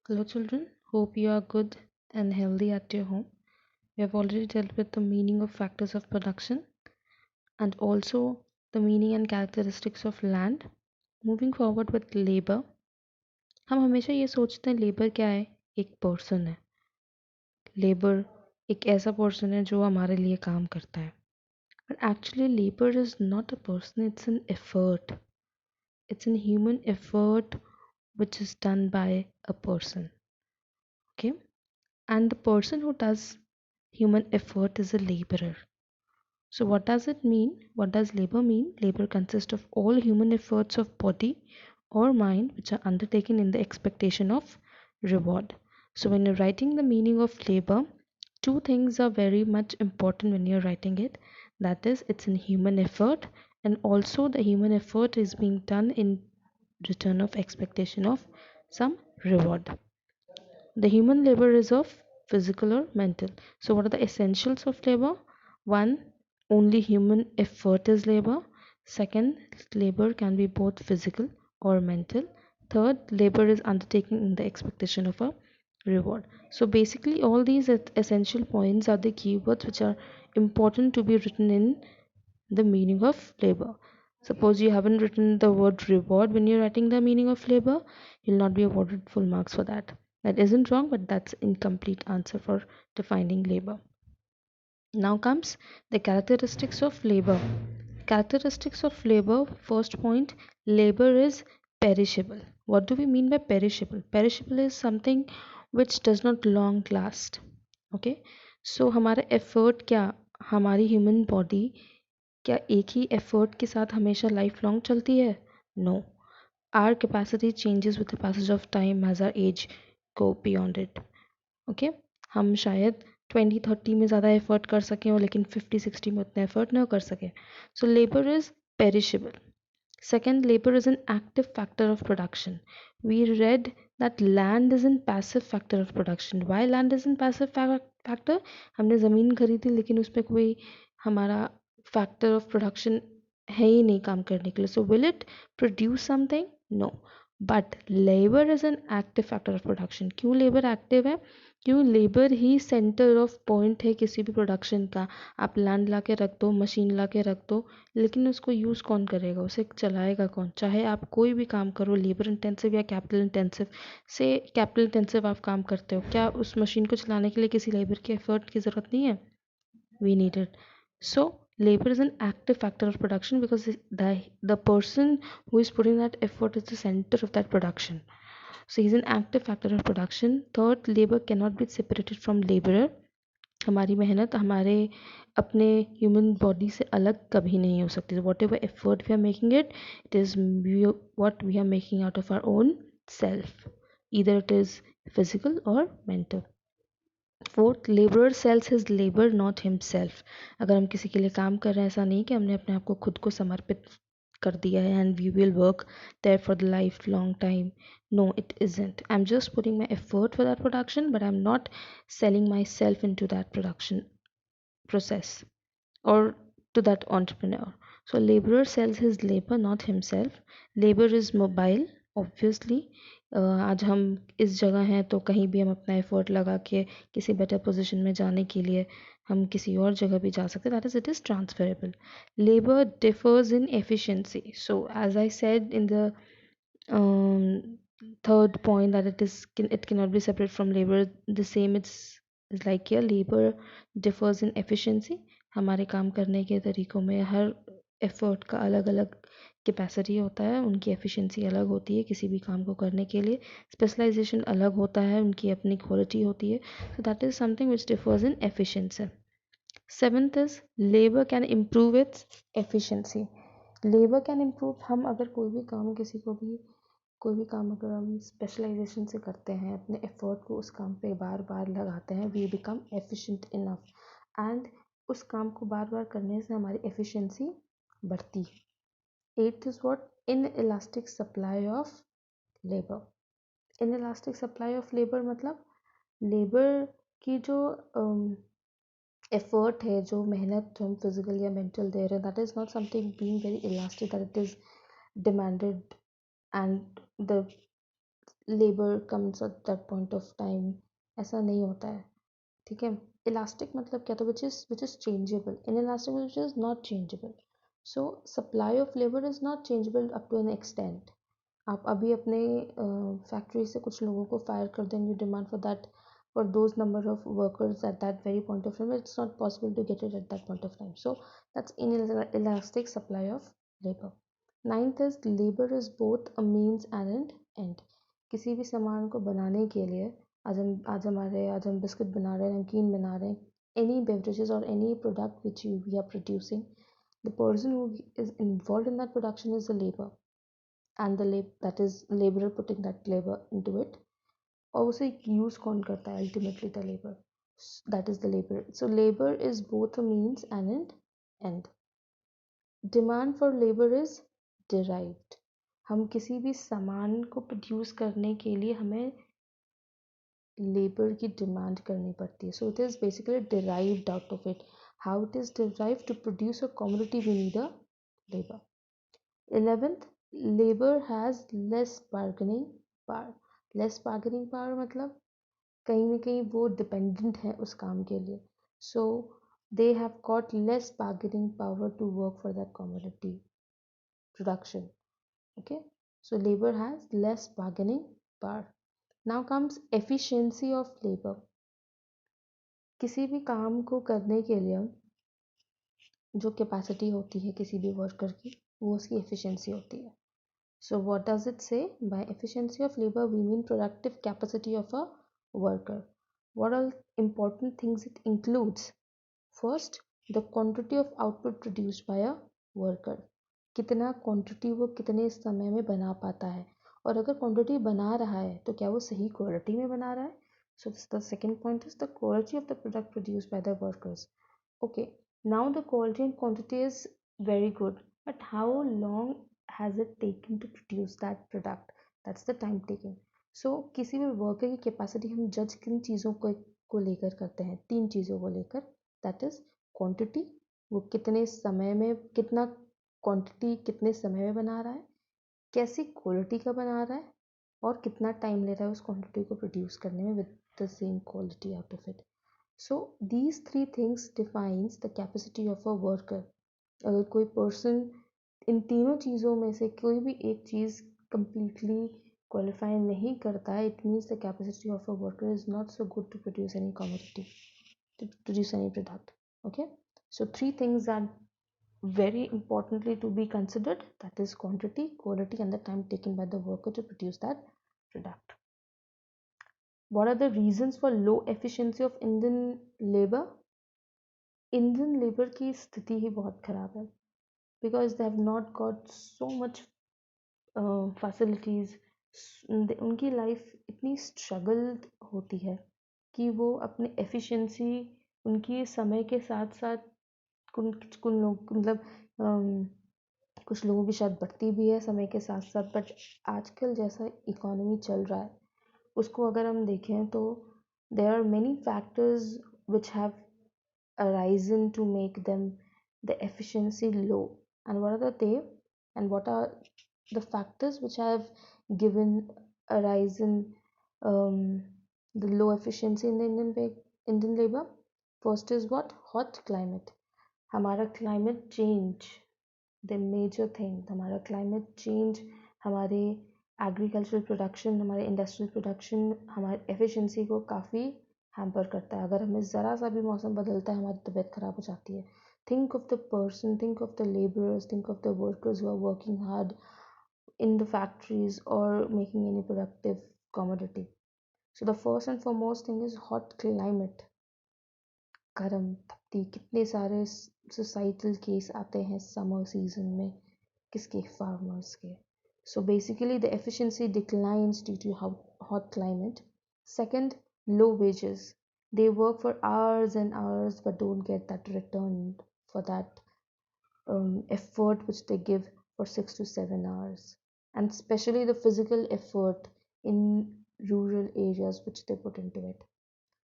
Hello, children. Hope you are good and healthy at your home. We have already dealt with the meaning of factors of production and also the meaning and characteristics of land. Moving forward with labor, हम हमेशा ये सोचते हैं labour क्या है? एक person है. Labour एक ऐसा पर्सन है जो हमारे लिए काम करता है. But actually, labor is not a person, it's an effort. It's a human effort which is done by a person. Okay? And the person who does human effort is a laborer. So, what does it mean? What does labor mean? Labor consists of all human efforts of body or mind which are undertaken in the expectation of reward. So, when you're writing the meaning of labor, two things are very much important when you're writing it. That is, it's in human effort, and also the human effort is being done in return of expectation of some reward. The human labor is of physical or mental. So, what are the essentials of labor? One, only human effort is labor. Second, labor can be both physical or mental. Third, labor is undertaken in the expectation of a reward. So, basically, all these essential points are the keywords which are important to be written in the meaning of labor. Suppose you haven't written the word reward when you're writing the meaning of labor, you'll not be awarded full marks for that. That isn't wrong, but that's incomplete answer for defining labor. Now comes the characteristics of labor. Characteristics of labor, first point, labor is perishable. What do we mean by perishable? Perishable is something which does not long last. Okay, so हमारा effort क्या, हमारी human body क्या एक ही effort के साथ हमेशा life long चलती है? No. Our capacity changes with the passage of time as our age go beyond it. Okay, हम शायद 20-30 में ज़्यादा एफर्ट कर सकें और लेकिन 50-60 में उतना एफर्ट ना कर सकें. सो labour is perishable. Second, labor is an active factor of production. We read that land is an passive factor of production. Why land is an passive factor? हमने ज़मीन खरीदी लेकिन उसमें कोई हमारा factor of production है ही नहीं काम करने के लिए. So will it produce something? No. But labour is an active factor of production. क्यों लेबर एक्टिव है? क्यों labour he centre of point है किसी भी प्रोडक्शन का. आप लैंड ला के रख दो, मशीन ला के रख दो, लेकिन उसको यूज़ कौन करेगा, उसे चलाएगा कौन? चाहे आप कोई भी काम करो, लेबर इंटेंसिव या कैपिटल इंटेंसिव. से कैपिटल इंटेंसिव आप काम करते हो, क्या उस मशीन को चलाने के लिए किसी लेबर के एफर्ट की ज़रूरत नहीं है? We need it. So labor is an active factor of production because the person who is putting that effort is the center of that production. So he's an active factor of production. Third, labor cannot be separated from laborer. हमारी मेहनत हमारे अपने human body से अलग कभी नहीं हो सकती. Whatever effort we are making it, it is what we are making out of our own self. Either it is physical or mental. Fourth, labourer sales his labour not himself. अगर हम किसी के लिए काम कर रहे हैं, ऐसा नहीं कि हमने अपने आप को खुद को समर्पित कर दिया है and we will work there for the life long time. No, it isn't. I am just putting my effort for that production, but I am not selling myself into that production process or to that entrepreneur. So laborer sells his labor, not himself. Labor is mobile, obviously. आज हम इस जगह हैं तो कहीं भी हम अपना एफर्ट लगा के किसी बेटर पोजीशन में जाने के लिए हम किसी और जगह भी जा सकते हैं. That is, it is transferable. Labour differs in efficiency. So as I said in the third point that it cannot be separate from labor, the same it's like here, labor differs in efficiency. हमारे काम करने के तरीक़ों में हर effort का अलग अलग capacity होता है, उनकी एफिशिएंसी अलग होती है किसी भी काम को करने के लिए. स्पेशलाइजेशन अलग होता है, उनकी अपनी क्वालिटी होती है. So that is something which differs in efficiency. Seventh is labour can improve its efficiency. Labour can improve. हम अगर कोई भी काम किसी को भी कोई भी काम अगर हम स्पेशलाइजेशन से करते हैं, अपने एफर्ट को उस काम पे बार बार लगाते हैं, वी बिकम एफिशिएंट इनफ. एंड उस काम को बार बार करने से हमारी एफिशिएंसी बढ़ती है. Eighth is what? In elastic supply of labour. In elastic supply of labour मतलब लेबर की जो एफर्ट है, जो मेहनत हम फिजिकल या मेंटल दे रहे हैं, that is not something being very elastic, that it is demanded and the labour comes at that point of time, ऐसा नहीं होता है, ठीक है। इलास्टिक मतलब क्या, तो which is changeable, inelastic which is not changeable. So supply of labour is not changeable up to an extent. आप अभी अपने फैक्ट्री से कुछ लोगों को फायर कर देंगे, demand for that for those number of workers at that very point of time, it's not possible to get it at that point of time. So that's inelastic supply of labor. Ninth is labor is both a means and an end. किसी भी सामान को बनाने के लिए, आज हम biscuit बना रहे हैं, नमकीन बना रहे हैं, any beverages or any product which we are producing, the person who is involved in that production is the labor, and the that is laborer putting that labor into it, और उसे use कौन करता है, ultimately the labour, that is the labour. So labour is both a means and an end. Demand for labour is derived. हम किसी भी सामान को प्रोड्यूस करने के लिए हमें लेबर की डिमांड करनी पड़ती है, so it is basically derived out of it. How it is derived, to produce a commodity we need a labour. 11th, labour has less bargaining power. Less bargaining power मतलब कहीं ना कहीं वो dependent है उस काम के लिए, so they have got less bargaining power to work for that commodity production, okay, so labor has less bargaining power. Now comes efficiency of labor. किसी भी काम को करने के लिए जो कैपेसिटी होती है किसी भी वर्कर की, वो उसकी एफिशिएंसी होती है। So what does it say? By efficiency of labor, we mean productive capacity of a worker. What all important things it includes? First, the quantity of output produced by a worker. कितना quantity वो कितने समय में बना पाता है, और अगर क्वांटिटी बना रहा है तो क्या वो सही क्वालिटी में बना रहा है। So the second point is the quality of the product produced by the workers. Okay, now the quality and quantity is very good, but how long has it taken to produce that product? That's the time taking. So किसी भी worker की capacity हम जज किन चीज़ों को लेकर करते हैं, तीन चीज़ों को लेकर, दैट इज क्वांटिटी, वो कितने समय में, कितना क्वांटिटी कितने समय में बना रहा है, कैसी क्वालिटी का बना रहा है, और कितना टाइम ले रहा है उस क्वांटिटी को प्रोड्यूस करने में with the same quality out of it. So these three things defines the capacity of a worker. अगर कोई पर्सन इन तीनों चीज़ों में से कोई भी एक चीज़ completely qualify नहीं करता है, it means the capacity of a worker is not so good to produce any commodity, to produce any product. Okay, so three things are very importantly to be considered, that is quantity, quality, and the time taken by the worker to produce that product. What are the reasons for low efficiency of Indian labor? Indian labour की स्थिति ही बहुत ख़राब है, because they have not got so much facilities. उनकी life इतनी struggle होती है कि वो अपने एफिशिएंसी, उनकी समय के साथ साथ कुछ कुछ लोग मतलब कुछ लोगों की शायद बढ़ती भी है समय के साथ साथ, बट आजकल जैसा इकोनॉमी चल रहा है उसको अगर हम देखें तो there are many factors which have arisen to make them the efficiency low. And what are they, and what are the factors which have given arisen um, the low efficiency in the Indian labor? First is what? Hot climate. हमारा climate change, the major thing, हमारा climate change हमारे agricultural production, हमारे industrial production, हमारे efficiency को काफ़ी hamper करता है। अगर हमें ज़रा सा भी मौसम बदलता है हमारी तबीयत ख़राब हो जाती है। Think of the person, think of the labourers, think of the workers who are working hard in the factories और making any productive commodity. So the first and foremost thing is hot climate, गर्म तपती, कितने सारे societal case आते हैं summer season में, किसके, farmers के। So basically the efficiency declines due to hot climate. Second, low wages. They work for hours and hours but don't get that return for that effort which they give for 6 to 7 hours. And especially the physical effort in rural areas which they put into it.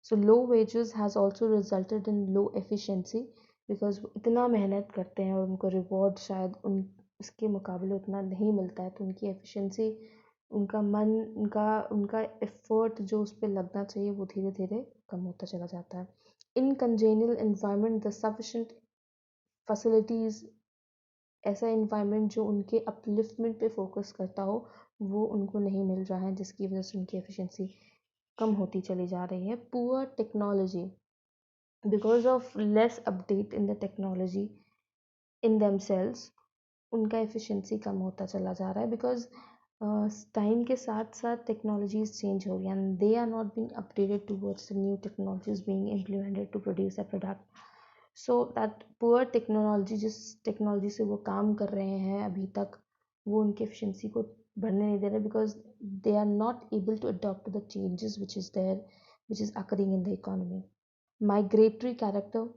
So low wages has also resulted in low efficiency because वो इतना मेहनत करते हैं और उनको reward शायद उन उसके मुकाबले उतना नहीं मिलता है, तो उनकी एफिशिएंसी उनका मन, उनका उनका एफर्ट जो उस पर लगना चाहिए वो धीरे धीरे कम होता चला जाता है. इन congenial environment the sufficient facilities, ऐसा इन्वायरमेंट जो उनके अपलिफ्टमेंट पे फोकस करता हो, वो उनको नहीं मिल रहा है, जिसकी वजह से उनकी एफिशिएंसी कम होती चली जा रही है. Poor technology, because of less update in the technology in themselves, उनका एफिशिएंसी कम होता चला जा रहा है. बिकॉज टाइम के साथ साथ टेक्नोलॉजीज चेंज हो रही हैं and they are not being updated towards the new technologies being implemented to produce a product. So that poor technology, जिस टेक्नोलॉजी से वो काम कर रहे हैं अभी तक, वो उनकी एफिशिएंसी को बढ़ने नहीं दे रहे, because they are not able to adopt to the changes which is occurring in the economy. Migratory character,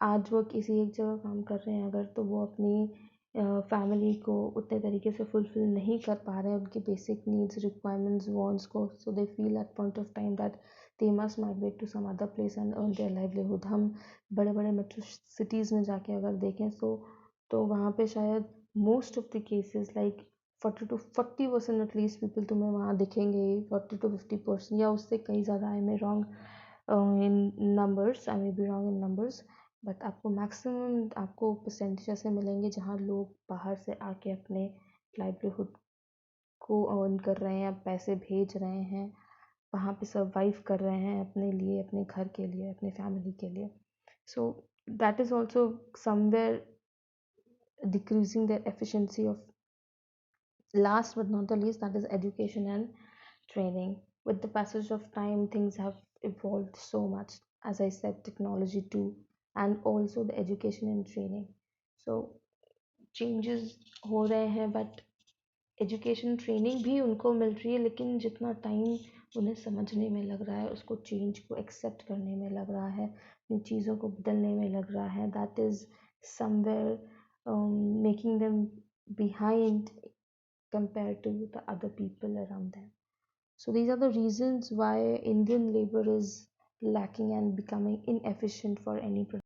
आज वो किसी एक जगह काम कर रहे हैं अगर, तो वो अपनी फैमिली को उतने तरीके से फुलफिल नहीं कर पा रहे हैं, उनकी बेसिक नीड्स, रिक्वायरमेंट्स, वांट्स को. So they feel at point of time that they must migrate to some other place and earn their livelihood. हम बड़े बड़े मेट्रो सिटीज़ में जाके अगर देखें तो वहाँ पे शायद most of the cases like 40% at least people तुम्हें वहाँ दिखेंगे. 40 to 50% या उससे कहीं ज़्यादा. I may wrong in numbers, I may be wrong in numbers, but आपको मैक्सिमम आपको परसेंटेज ऐसे मिलेंगे जहाँ लोग बाहर से आके अपने लाइवलीहुड को अर्न कर रहे हैं, पैसे भेज रहे हैं, वहाँ पे सर्वाइव कर रहे हैं अपने लिए, अपने घर के लिए, अपने फैमिली के लिए. So that is also somewhere decreasing their efficiency of. Last but not the least, that is education and training. With the passage of time, things have evolved so much. As I said, technology too, and also the education and training. So changes हो रहे हैं, but education training भी उनको मिल रही है, लेकिन जितना time उन्हें समझने में लग रहा है, उसको चेंज को एक्सेप्ट करने में लग रहा है, इन चीज़ों को बदलने में लग रहा है, that is somewhere making them behind compared to the other people around them. So these are the reasons why Indian labor is lacking and becoming inefficient for any